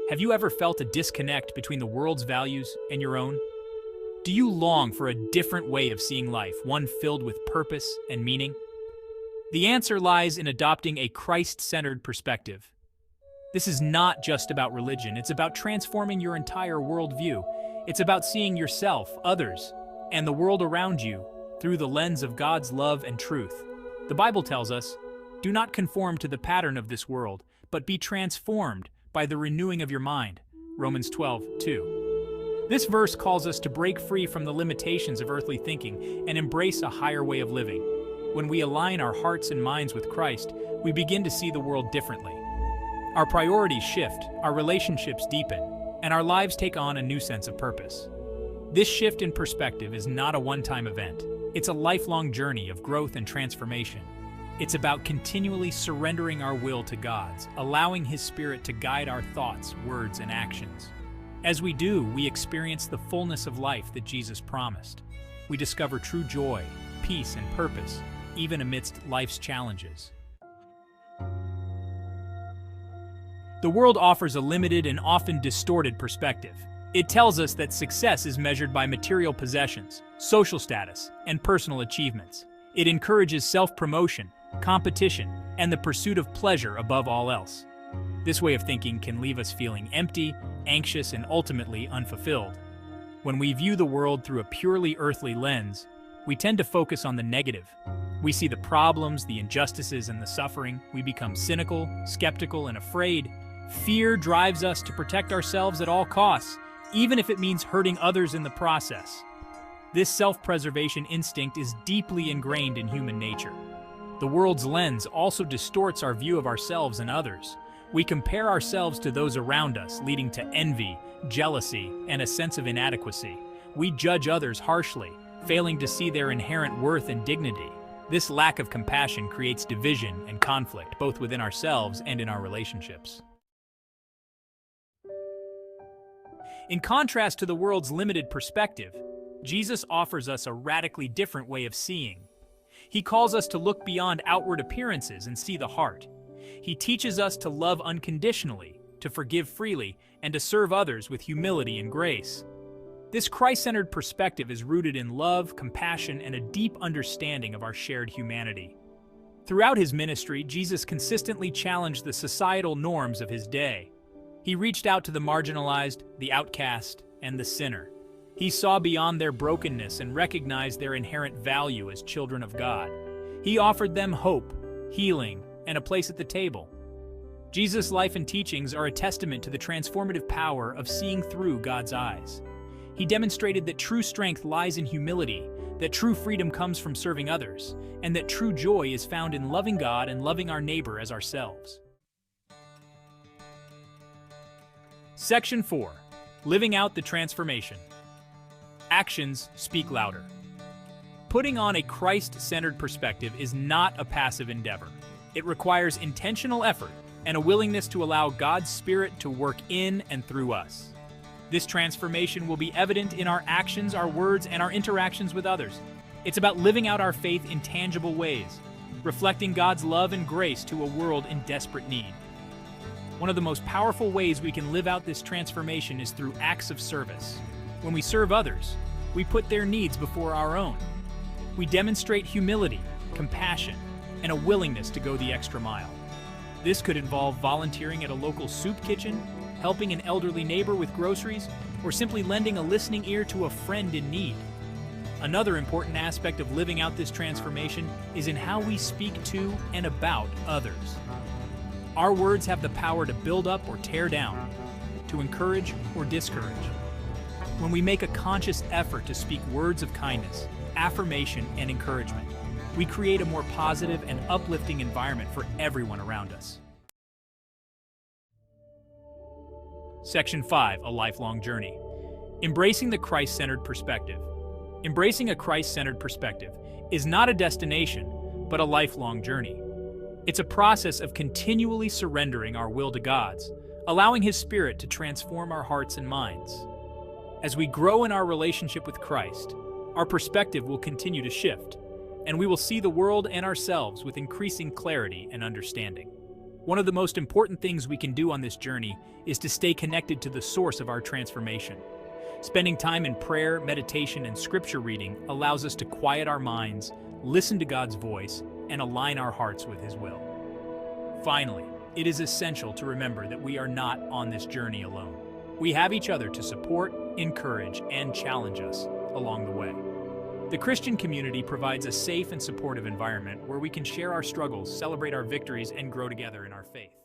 Have you ever felt a disconnect between the world's values and your own? Do you long for a different way of seeing life, one filled with purpose and meaning? The answer lies in adopting a Christ-centered perspective. This is not just about religion, it's about transforming your entire worldview. It's about seeing yourself, others, and the world around you through the lens of God's love and truth. The Bible tells us, "Do not conform to the pattern of this world, but be transformed by the renewing of your mind." Romans 12:2. This verse calls us to break free from the limitations of earthly thinking and embrace a higher way of living. When we align our hearts and minds with Christ, we begin to see the world differently. Our priorities shift, our relationships deepen, and our lives take on a new sense of purpose. This shift in perspective is not a one-time event. It's a lifelong journey of growth and transformation. It's about continually surrendering our will to God's, allowing His Spirit to guide our thoughts, words, and actions. As we do, we experience the fullness of life that Jesus promised. We discover true joy, peace, and purpose, even amidst life's challenges. The world offers a limited and often distorted perspective. It tells us that success is measured by material possessions, social status, and personal achievements. It encourages self-promotion, competition, and the pursuit of pleasure above all else. This way of thinking can leave us feeling empty, anxious, and ultimately unfulfilled. When we view the world through a purely earthly lens, we tend to focus on the negative. We see the problems, the injustices, and the suffering. We become cynical, skeptical, and afraid. Fear drives us to protect ourselves at all costs, even if it means hurting others in the process. This self-preservation instinct is deeply ingrained in human nature. The world's lens also distorts our view of ourselves and others. We compare ourselves to those around us, leading to envy, jealousy, and a sense of inadequacy. We judge others harshly, failing to see their inherent worth and dignity. This lack of compassion creates division and conflict, both within ourselves and in our relationships. In contrast to the world's limited perspective, Jesus offers us a radically different way of seeing. He calls us to look beyond outward appearances and see the heart. He teaches us to love unconditionally, to forgive freely, and to serve others with humility and grace. This Christ-centered perspective is rooted in love, compassion, and a deep understanding of our shared humanity. Throughout his ministry, Jesus consistently challenged the societal norms of his day. He reached out to the marginalized, the outcast, and the sinner. He saw beyond their brokenness and recognized their inherent value as children of God. He offered them hope, healing, and a place at the table. Jesus' life and teachings are a testament to the transformative power of seeing through God's eyes. He demonstrated that true strength lies in humility, that true freedom comes from serving others, and that true joy is found in loving God and loving our neighbor as ourselves. Section 4. Living out the transformation. Actions speak louder. Putting on a Christ-centered perspective is not a passive endeavor. It requires intentional effort and a willingness to allow God's Spirit to work in and through us. This transformation will be evident in our actions, our words, and our interactions with others. It's about living out our faith in tangible ways, reflecting God's love and grace to a world in desperate need. One of the most powerful ways we can live out this transformation is through acts of service. When we serve others, we put their needs before our own. We demonstrate humility, compassion, and a willingness to go the extra mile. This could involve volunteering at a local soup kitchen, helping an elderly neighbor with groceries, or simply lending a listening ear to a friend in need. Another important aspect of living out this transformation is in how we speak to and about others. Our words have the power to build up or tear down, to encourage or discourage. When we make a conscious effort to speak words of kindness, affirmation, and encouragement, we create a more positive and uplifting environment for everyone around us. Section 5. A lifelong journey. Embracing the Christ-centered perspective. Embracing a Christ-centered perspective is not a destination, but a lifelong journey. It's a process of continually surrendering our will to God's, allowing His Spirit to transform our hearts and minds. As we grow in our relationship with Christ, our perspective will continue to shift, and we will see the world and ourselves with increasing clarity and understanding. One of the most important things we can do on this journey is to stay connected to the source of our transformation. Spending time in prayer, meditation, and scripture reading allows us to quiet our minds, listen to God's voice, and align our hearts with His will. Finally, it is essential to remember that we are not on this journey alone. We have each other to support, encourage, and challenge us along the way. The Christian community provides a safe and supportive environment where we can share our struggles, celebrate our victories, and grow together in our faith.